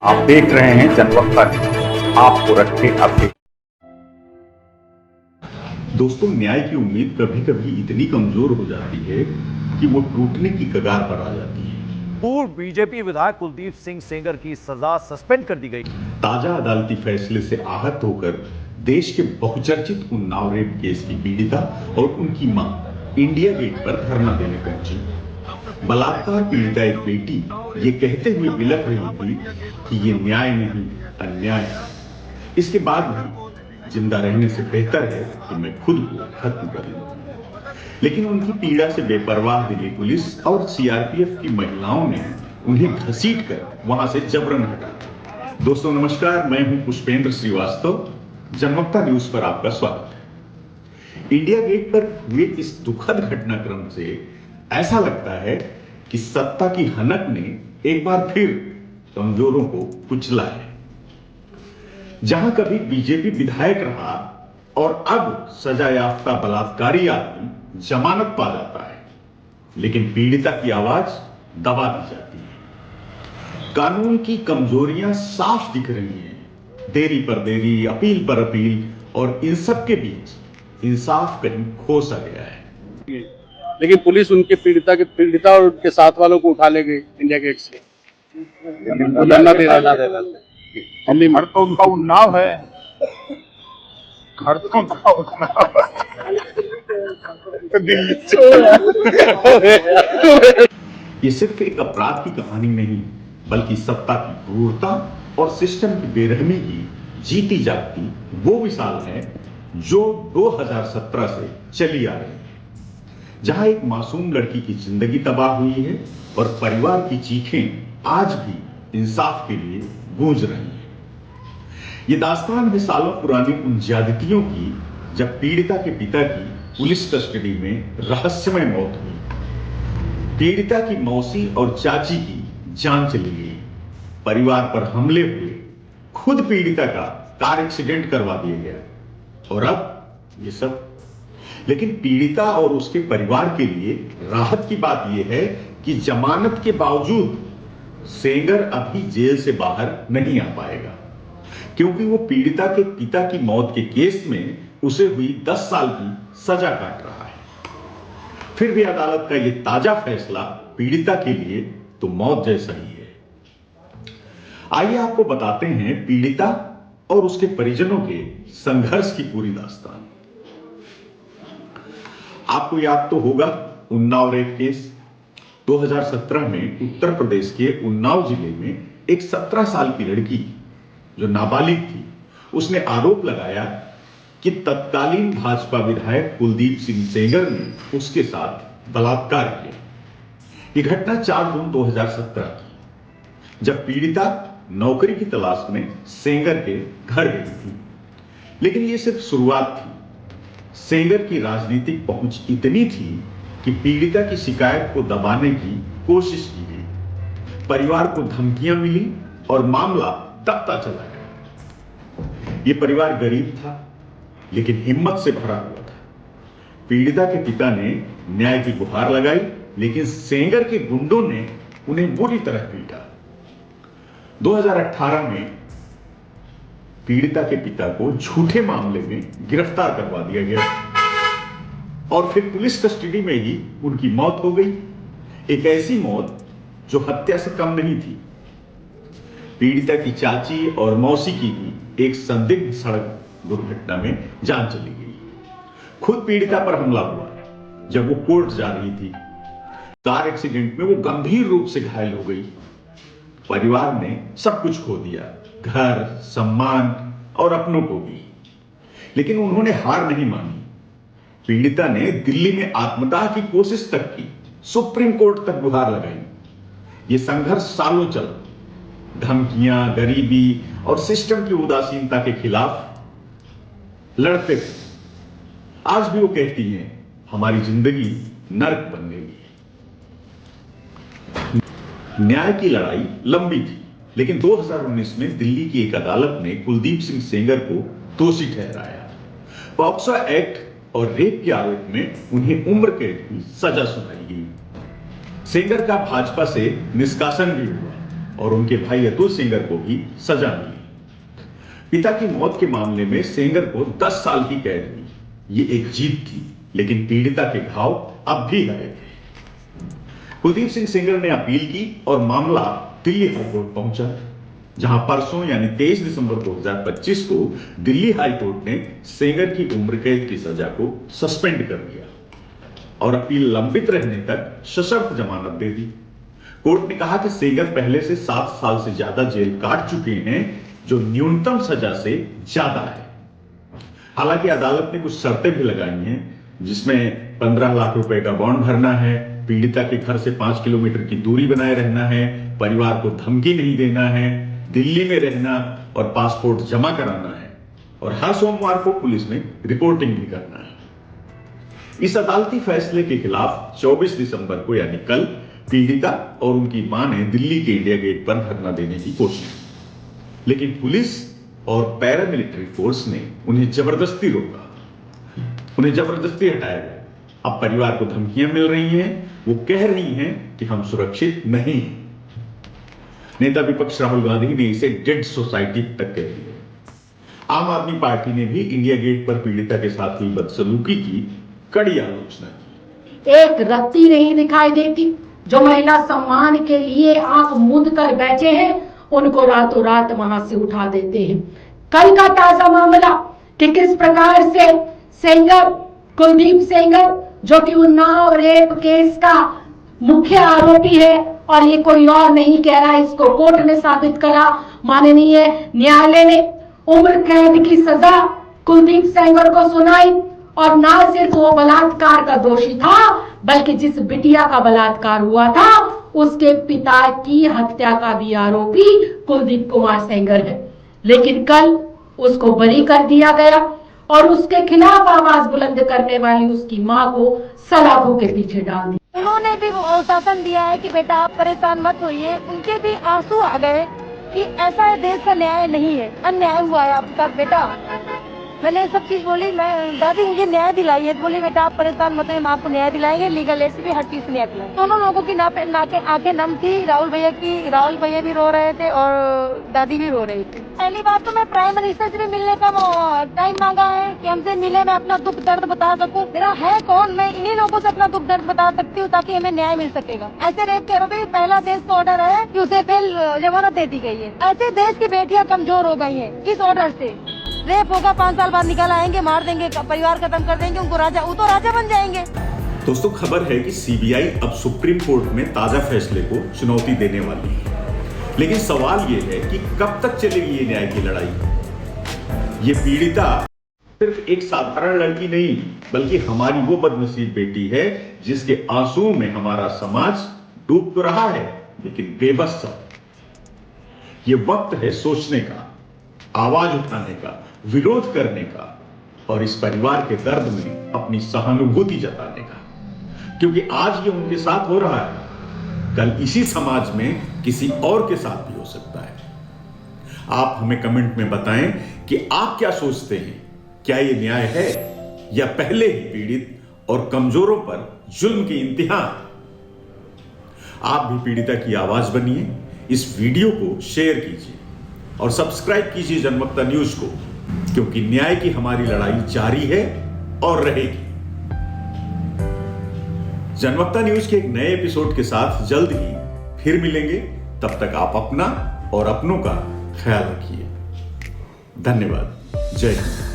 आप देख रहे हैं जनवक्ता न्यूज, आपको रखे अपडेट। दोस्तों, न्याय की उम्मीद कभी कभी इतनी कमजोर हो जाती है कि वो टूटने की कगार पर आ जाती है। पूर्व बीजेपी विधायक कुलदीप सिंह सेंगर की सजा सस्पेंड कर दी गई। ताजा अदालती फैसले से आहत होकर देश के बहुचर्चित उन्नाव रेप केस की पीड़िता और उनकी मां इंडिया गेट पर धरना देने पहुंची। बलात्कार पीड़िता एक बेटी ये कहते हुए बिलख रही थी कि ये न्याय नहीं, अन्याय है। इसके बाद भी जिंदा रहने से बेहतर है कि मैं खुद को खत्म कर लूं। लेकिन उनकी पीड़ा से बेपरवाह दिल्ली पुलिस और सीआरपीएफ की महिलाओं ने उन्हें घसीटकर वहां से जबरन हटाया। दोस्तों नमस्कार, मैं हूं पुष्पेंद्र श्रीवास्तव। जनवक्ता न्यूज पर आपका स्वागत है। इंडिया गेट पर हुए इस दुखद घटनाक्रम से ऐसा लगता है कि सत्ता की हनक ने एक बार फिर कमजोरों को कुचला है। जहां कभी बीजेपी विधायक रहा और अब सजा याफ्ता बलात्कारी आदमी जमानत पा जाता है, लेकिन पीड़िता की आवाज दबा दी जाती है। कानून की कमजोरियां साफ दिख रही हैं। देरी पर देरी, अपील पर अपील, और इन सब के बीच इंसाफ कहीं खो सा गया है। लेकिन पुलिस उनके पीड़िता और उनके साथ वालों को उठा ले गई इंडिया गेट से। धरना दे रहा हम घर तो उनका उन्नाव है, घर तो उनका उन्नाव है। ये सिर्फ एक अपराध की कहानी नहीं, बल्कि सत्ता की क्रूरता और सिस्टम की बेरहमी की जीती जागती वो मिसाल है जो 2017 से चली आ रही है, जहां एक मासूम लड़की की जिंदगी तबाह हुई है और परिवार की चीखें आज भी इंसाफ के लिए गूंज रही हैं। ये दास्तान है सालों पुरानी उन ज्यादतियों की जब पीड़िता के पिता की पुलिस कस्टडी में रहस्यमय मौत हुई। पीड़िता की मौसी और चाची की जान चली गई, परिवार पर हमले हुए, खुद पीड़िता का कार एक्सीडेंट करवा दिया गया, और अब ये सब। लेकिन पीड़िता और उसके परिवार के लिए राहत की बात यह है कि जमानत के बावजूद सेंगर अभी जेल से बाहर नहीं आ पाएगा, क्योंकि वो पीड़िता के पिता की मौत के केस में उसे हुई 10 साल की सजा काट रहा है। फिर भी अदालत का यह ताजा फैसला पीड़िता के लिए तो मौत जैसा ही है। आइए आपको बताते हैं पीड़िता और उसके परिजनों के संघर्ष की पूरी दास्तान। आपको याद तो होगा उन्नाव रेप केस। 2017 में उत्तर प्रदेश के उन्नाव जिले में एक 17 साल की लड़की जो नाबालिग थी, उसने आरोप लगाया कि तत्कालीन भाजपा विधायक कुलदीप सिंह सेंगर ने उसके साथ बलात्कार किया। यह घटना 4 जून 2017 की, जब पीड़िता नौकरी की तलाश में सेंगर के घर गई थी। लेकिन यह सिर्फ शुरुआत थी। सेंगर की राजनीतिक पहुंच इतनी थी कि पीड़िता की शिकायत को दबाने की कोशिश की गई, परिवार को धमकियां मिली और मामला दबता चला गया। यह परिवार गरीब था, लेकिन हिम्मत से भरा हुआ था। पीड़िता के पिता ने न्याय की गुहार लगाई, लेकिन सेंगर के गुंडों ने उन्हें बुरी तरह पीटा। 2018 में पीड़िता के पिता को झूठे मामले में गिरफ्तार करवा दिया गया और फिर पुलिस कस्टडी में ही उनकी मौत हो गई। एक ऐसी मौत जो हत्या से कम नहीं थी। पीड़िता की चाची और मौसी की भी एक संदिग्ध सड़क दुर्घटना में जान चली गई। खुद पीड़िता पर हमला हुआ जब वो कोर्ट जा रही थी। कार एक्सीडेंट में वो गंभीर रूप से घायल हो गई। परिवार ने सब कुछ खो दिया, घर, सम्मान और अपनों को भी। लेकिन उन्होंने हार नहीं मानी। पीड़िता ने दिल्ली में आत्मदाह की कोशिश तक की, सुप्रीम कोर्ट तक गुहार लगाई। यह संघर्ष सालों चला, धमकियां, गरीबी और सिस्टम की उदासीनता के खिलाफ लड़ते थे। आज भी वो कहती हैं, हमारी जिंदगी नर्क बन गई है। न्याय की लड़ाई लंबी थी, लेकिन 2019 में दिल्ली की एक अदालत ने कुलदीप सिंह सेंगर को दोषी ठहराया। पॉक्सो एक्ट और रेप के आरोप में उन्हें उम्र कैद की सजा सुनाई गई। सेंगर का भाजपा से निष्कासन भी हुआ, और उनके भाई अतुल सेंगर को भी सजा मिली। पिता की मौत के मामले में सेंगर को 10 साल की कैद हुई। ये एक जीत थी, लेकिन पीड़िता के घाव अब भी हरे थे। कुलदीप सिंह सेंगर ने अपील की और मामला दिल्ली हाईकोर्ट पहुंचा, जहां परसों यानी 23 दिसंबर 2025 को दिल्ली हाईकोर्ट ने सेंगर की उम्र कैद की सजा को सस्पेंड कर दिया और अपील लंबित रहने तक सशर्त जमानत दे दी। कोर्ट ने कहा कि सेंगर पहले से 7 साल से ज्यादा जेल काट चुके हैं, जो न्यूनतम सजा से ज्यादा है। हालांकि अदालत ने कुछ शर्तें भी लगाई हैं, जिसमें 15 लाख रुपए का बॉन्ड भरना है, पीड़िता के घर से 5 किलोमीटर की दूरी बनाए रहना है, परिवार को धमकी नहीं देना है, दिल्ली में रहना और पासपोर्ट जमा कराना है, और हर सोमवार को पुलिस में रिपोर्टिंग भी करना है। इस अदालती फैसले के खिलाफ 24 दिसंबर को यानी कल पीड़िता और उनकी मां ने दिल्ली के इंडिया गेट पर धरना देने की कोशिश की, लेकिन पुलिस और पैरामिलिट्री फोर्स ने उन्हें जबरदस्ती रोका, उन्हें जबरदस्ती हटाया गया। अब परिवार को धमकियां मिल रही हैं, वो कह रही हैं कि हम सुरक्षित नहीं। नेता विपक्ष राहुल गांधी ने इसे डेड सोसाइटी तक कह दिया। आम आदमी पार्टी ने भी इंडिया गेट पर पीड़िता के साथ हुई बदसलूकी की कड़ी आलोचना की। एक रत्ती नहीं दिखाई देती। जो महिला सम्मान के लिए आंख मूंद कर बैठे हैं, उनको रातों रात वहां से उठा देते हैं। कल का ताजा मामला कि किस प्रकार से सेंगर, कुलदीप सेंगर, जो कि उन्नाव रेप केस का मुख्य आरोपी है और ये कोई और नहीं कह रहा, इसको कोर्ट ने साबित करा, माननीय न्यायालय ने उम्र कैद की सजा कुलदीप सेंगर को सुनाई। और ना सिर्फ वो बलात्कार का दोषी था, बल्कि जिस बिटिया का बलात्कार हुआ था उसके पिता की हत्या का भी आरोपी कुलदीप कुमार सेंगर है। लेकिन कल उसको बरी कर दिया गया और उसके खिलाफ आवाज बुलंद करने वाली उसकी मां को सलाखों के पीछे डाल दिया। उन्होंने भी शासन दिया है कि बेटा आप परेशान मत होइए। उनके भी आंसू आ गए कि ऐसा देश का न्याय नहीं है, अन्याय हुआ है आपके साथ बेटा। मैंने सब चीज बोली, मैं दादी मुझे न्याय दिलाइए, बोली बेटा आप परेशान मत होइए, हम आपको न्याय दिलाएंगे, लीगल एड से भी हर चीज से न्याय दिलाएंगे। दोनों लोगों की आंखें नम थी। राहुल भैया भी रो रहे थे और दादी भी रो रही थी। पहली बात तो मैं प्राइम मिनिस्टर से भी मिलने का टाइम मांगा है कि हमसे मिले, मैं अपना दुख दर्द बता सकूं। मेरा है कौन, मैं इन्हीं लोगों से अपना दुख दर्द बता सकती हूँ ताकि हमें न्याय मिल सकेगा। ऐसे रेप के आरोपी पहला देश का ऑर्डर है कि उसे फिर जमानत दे दी गई है। ऐसे देश की बेटियां कमजोर हो गई है इस ऑर्डर से। रेप होगा, 5 साल बाद निकल आएंगे, मार देंगे, परिवार खत्म कर देंगे, उनको राजा, वो तो राजा बन जाएंगे। दोस्तों, खबर है कि सीबीआई अब सुप्रीम कोर्ट में ताजा फैसले को चुनौती देने वाली है। लेकिन सवाल ये है कि कब तक चलेगी ये न्याय की लड़ाई। ये पीड़िता सिर्फ एक साधारण लड़की नहीं, बल्कि हमारी वो बदनसीब बेटी है जिसके आंसुओं में हमारा समाज डूब तो रहा है, लेकिन बेबस सा। ये वक्त है सोचने का, आवाज उठाने का, विरोध करने का और इस परिवार के दर्द में अपनी सहानुभूति जताने का। क्योंकि आज ये उनके साथ हो रहा है, कल इसी समाज में किसी और के साथ भी हो सकता है। आप हमें कमेंट में बताएं कि आप क्या सोचते हैं, क्या ये न्याय है या पहले ही पीड़ित और कमजोरों पर जुल्म की इंतहा। आप भी पीड़िता की आवाज बनिए, इस वीडियो को शेयर कीजिए और सब्सक्राइब कीजिए जनवक्ता न्यूज को, क्योंकि न्याय की हमारी लड़ाई जारी है और रहेगी। जनवक्ता न्यूज के एक नए एपिसोड के साथ जल्द ही फिर मिलेंगे। तब तक आप अपना और अपनों का ख्याल रखिए। धन्यवाद। जय हिंद।